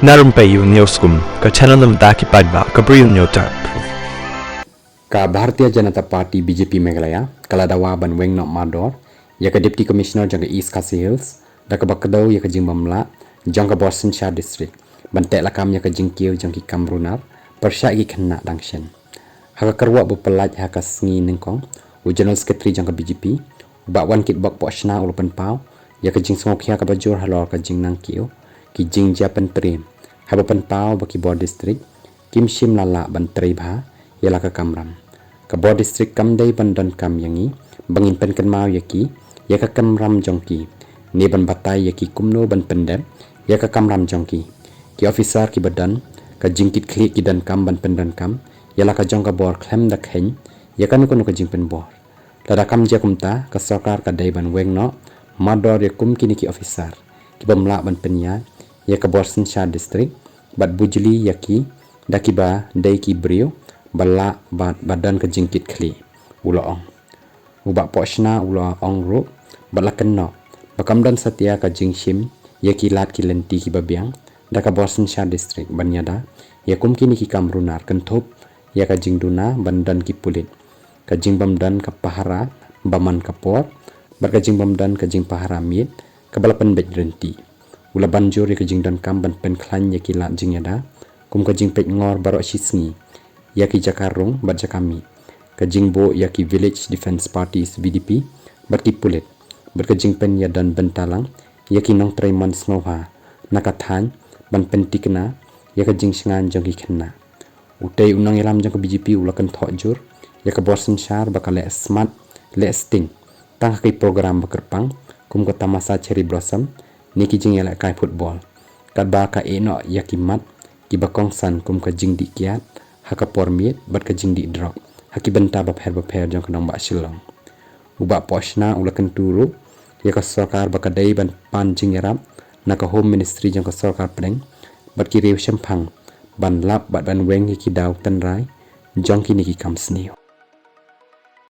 Na Rympei U ke channel nabynta ki paidbah ke Bri U Hynñiewtrep. Ka Bharatiya Janata Party BJP Meghalaya kala dawa ban weng nok mardor ya ka Deputy Commissioner jang East Khasi Hills da ka bakdo ya ka jing bamla jang ka Shah District ban tehlakam ya ka jing kieu jang ki kamrunar persya ki khenna dangshen ha ka karwa bu pelaj ha ka sngi ningkong u General Secretary jang ka BJP ba wan kit bak pochna ulupan pau ya ka jing sngok ya ka bajur halor ka jing nang kieu ki jing japan trim ha ba pan pau ba ki bor district kim shim lala ban Phah ya la ka kamram ka bor district kam dei ban don kam yangi bangin pen kan mau yaki ya ka kamram jongki ne ban batai yaki kumno ban pendem ya ka kamram jongki ki officer ki badan ka jingkit klik ki dan kam ban pendan kam ya la ka jong ka bor klem da khen ya kan ko ka jing pen bor lada kam je kumta ka sarkar ka dei ban weng no mardor ya kum kini ki officer ki bamla ban pynhiar ya ka bor Shah district bat bujli yaki dakiba dei ki Bri U bala badan ke jingkit kli ulo ong ubak pochna ulo ong ru bala kenno bakam dan satya ka jingshim yaki lat ki lenti ki babiang da ka bor Shah district banyada ya kum kini ki kamrunar kenthop ya ka jingduna bandan ki pulit ka jingbam dan ka pahara bymman ka por bar ka jingbam dan ka jing pahara mit ka balapan bet renti ula banjur ya ka jingdan kam ban pen khlan yaki lat jingyada kum ka jing pet ngor baroh shisngi yaki jakarung bat jakami ka jingbo yaki Village Defense Parties VDP bat ki pulit bat ka jing pen ya dan bentalang yaki nong traiman snova nakathan ban pen tikna ya ka jing sngan jong ki khenna utei unang ilam jong ka BJP ulakan thok jur ya ka borsen shar bakale smart le sting tang kai program bakerpang kum ka tamasa cherry blossom niki jing ya kai football kat ba ka eno yaki mat ki bakong san kum ka jing di kiat haka pormiet bat ka jing di drop haki benta ba pher jong kanong ba shilong uba pochna ulakan turu ya ka sarkar ba ka dei ban pan jing yarap na ka home ministry jong ka sarkar preng bat ki rew shampang ban lap bat ban weng ki daw tan rai jong ki niki kam sniu